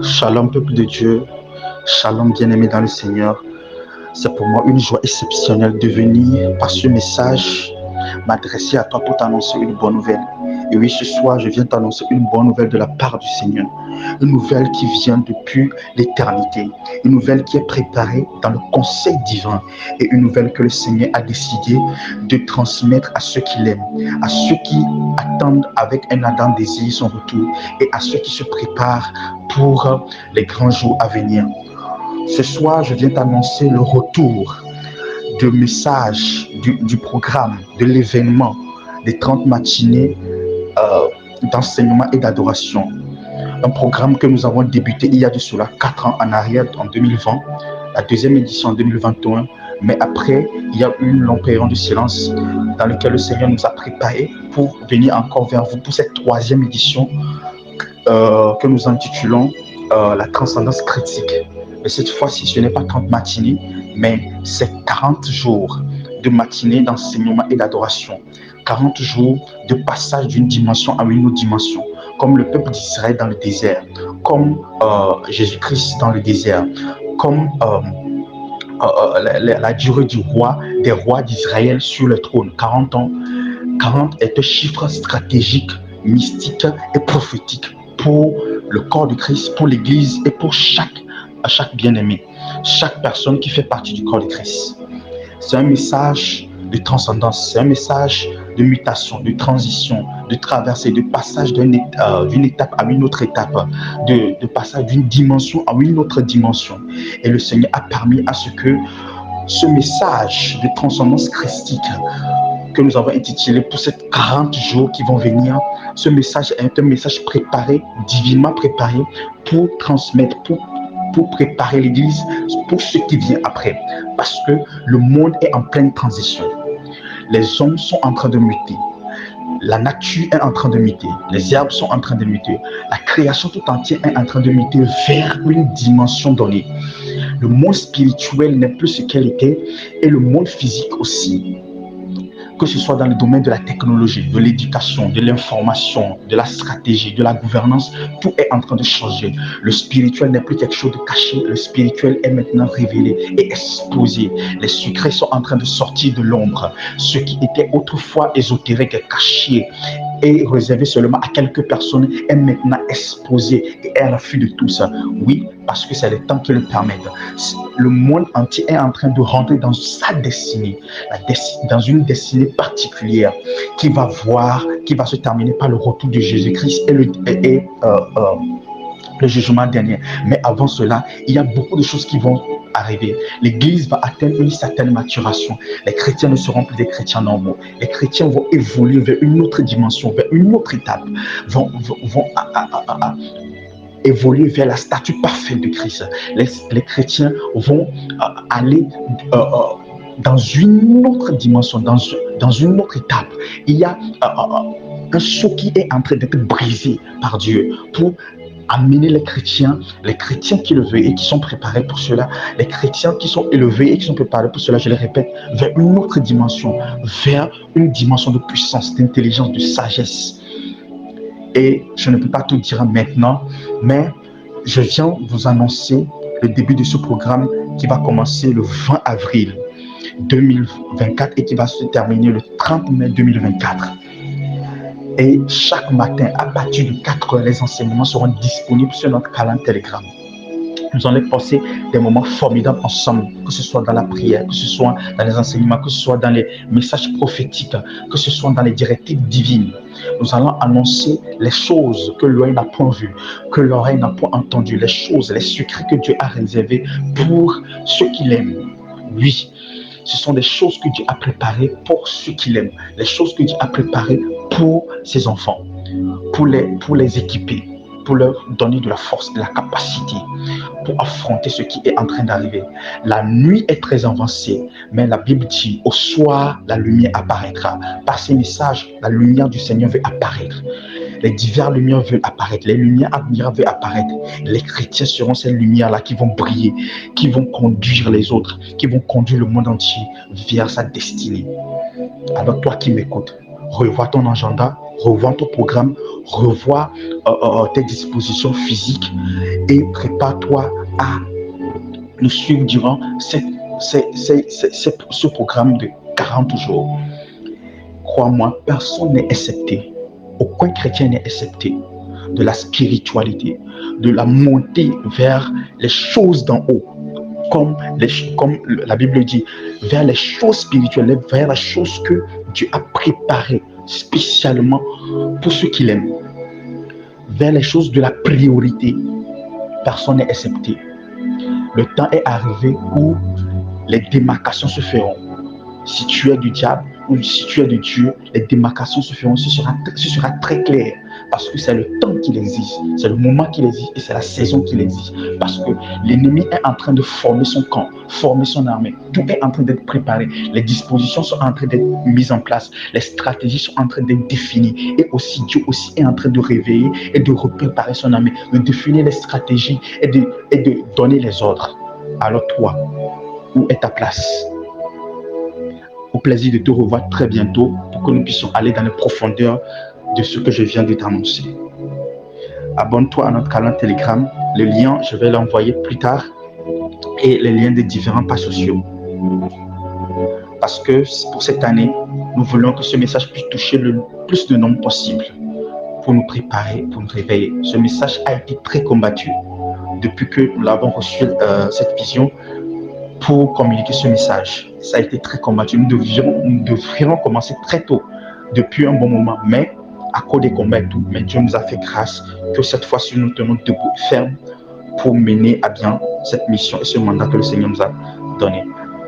Shalom peuple de Dieu, shalom bien-aimé dans le Seigneur. C'est pour moi une joie exceptionnelle de venir par ce message m'adresser à toi pour t'annoncer une bonne nouvelle. Et oui, ce soir, je viens t'annoncer une bonne nouvelle de la part du Seigneur. Une nouvelle qui vient depuis l'éternité. Une nouvelle qui est préparée dans le conseil divin. Et une nouvelle que le Seigneur a décidé de transmettre à ceux qui l'aiment, à ceux qui attendent avec un ardent désir son retour et à ceux qui se préparent pour les grands jours à venir. Ce soir, je viens t'annoncer le retour du message, du programme, de l'événement des 30 matinées d'enseignement et d'adoration. Un programme que nous avons débuté il y a de cela 4 ans en arrière, en 2020, la deuxième édition en 2021. Mais après, il y a eu une longue période de silence dans laquelle le Seigneur nous a préparés pour venir encore vers vous pour cette troisième édition que nous intitulons la transcendance critique. Mais cette fois-ci, ce n'est pas 30 matinées, mais c'est 40 jours de matinées d'enseignement et d'adoration. 40 jours de passage d'une dimension à une autre dimension, comme le peuple d'Israël dans le désert, comme Jésus-Christ dans le désert, comme la durée des rois d'Israël sur le trône, 40 ans. 40 est un chiffre stratégique, mystique et prophétique pour le corps de Christ, pour l'Église et pour chaque bien-aimé, chaque personne qui fait partie du corps de Christ. C'est un message de transcendance, c'est un message de mutation, de transition, de traversée, de passage d'une étape à une autre étape, de passage d'une dimension à une autre dimension. Et le Seigneur a permis à ce que ce message de transcendance christique que nous avons intitulé pour ces 40 jours qui vont venir, ce message est un message préparé, divinement préparé pour transmettre, pour préparer l'Église pour ce qui vient après. Parce que le monde est en pleine transition. Les hommes sont en train de muter. La nature est en train de muter. Les herbes sont en train de muter. La création tout entière est en train de muter vers une dimension donnée. Le monde spirituel n'est plus ce qu'elle était et le monde physique aussi. Que ce soit dans le domaine de la technologie, de l'éducation, de l'information, de la stratégie, de la gouvernance, tout est en train de changer. Le spirituel n'est plus quelque chose de caché, le spirituel est maintenant révélé et exposé. Les secrets sont en train de sortir de l'ombre. Ce qui était autrefois ésotérique, caché et réservé seulement à quelques personnes est maintenant exposé et est à l'affût de tout ça. Oui, parce que c'est le temps qui le permettent. Le monde entier est en train de rentrer dans sa destinée, dans une destinée particulière qui va se terminer par le retour de Jésus-Christ et le jugement dernier. Mais avant cela, il y a beaucoup de choses qui vont arriver. L'Église va atteindre une certaine maturation. Les chrétiens ne seront plus des chrétiens normaux. Les chrétiens vont évoluer vers une autre dimension, vers une autre étape, vont évoluer vers la statue parfaite de Christ. Les chrétiens vont aller dans une autre dimension, dans une autre étape. Il y a un sceau qui est en train d'être brisé par Dieu pour amener les chrétiens qui le veulent et qui sont préparés pour cela, les chrétiens qui sont élevés et qui sont préparés pour cela, je le répète, vers une autre dimension, vers une dimension de puissance, d'intelligence, de sagesse. Et je ne peux pas tout dire maintenant, mais je viens vous annoncer le début de ce programme qui va commencer le 20 avril 2024 et qui va se terminer le 30 mai 2024. Et chaque matin, à partir de 4 heures, les enseignements seront disponibles sur notre calendrier Telegram. Nous allons passer des moments formidables ensemble, que ce soit dans la prière, que ce soit dans les enseignements, que ce soit dans les messages prophétiques, que ce soit dans les directives divines. Nous allons annoncer les choses que l'œil n'a point vues, que l'oreille n'a point entendues, les choses, les secrets que Dieu a réservés pour ceux qui l'aiment. Oui, ce sont des choses que Dieu a préparées pour ceux qui l'aiment, les choses que Dieu a préparées pour ses enfants, pour les équiper, pour leur donner de la force, de la capacité pour affronter ce qui est en train d'arriver. La nuit est très avancée, mais la Bible dit au soir, la lumière apparaîtra. Par ces messages, la lumière du Seigneur veut apparaître. Les diverses lumières veulent apparaître, les lumières admirables veulent apparaître. Les chrétiens seront ces lumières-là qui vont briller, qui vont conduire les autres, qui vont conduire le monde entier vers sa destinée. Alors toi qui m'écoutes, revois ton agenda revois ton programme, revois tes dispositions physiques et prépare-toi à nous suivre durant ce programme de 40 jours. Crois-moi, personne n'est excepté. Aucun chrétien n'est excepté de la spiritualité, de la montée vers les choses d'en haut, comme la Bible dit, vers les choses spirituelles, vers les choses que Dieu a préparées spécialement pour ceux qui l'aiment, vers les choses de la priorité. Personne n'est excepté. Le temps est arrivé où les démarcations se feront. Si tu es du diable ou si tu es de Dieu, les démarcations se feront. Ce sera très clair parce que c'est le temps qu'il existe, c'est le moment qu'il existe et c'est la saison qu'il existe. Parce que l'ennemi est en train de former son camp, former son armée. Tout est en train d'être préparé. Les dispositions sont en train d'être mises en place. Les stratégies sont en train d'être définies. Et aussi, Dieu aussi est en train de réveiller et de repréparer son armée, de définir les stratégies et de donner les ordres. Alors toi, où est ta place? Au plaisir de te revoir très bientôt pour que nous puissions aller dans les profondeurs de ce que je viens de t'annoncer. Abonne-toi à notre canal Telegram. Le lien, je vais l'envoyer plus tard et les liens des différents pages sociaux. Parce que pour cette année, nous voulons que ce message puisse toucher le plus de nombre possible pour nous préparer, pour nous réveiller. Ce message a été très combattu depuis que nous l'avons reçu, cette vision, pour communiquer ce message. Ça a été très combattu. Nous devrions commencer très tôt, depuis un bon moment, mais à cause des combats et tout, mais Dieu nous a fait grâce que cette fois-ci nous tenons debout, fermes, pour mener à bien cette mission et ce mandat que le Seigneur nous a donné.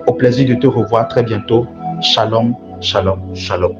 Au plaisir de te revoir très bientôt. Shalom, shalom, shalom.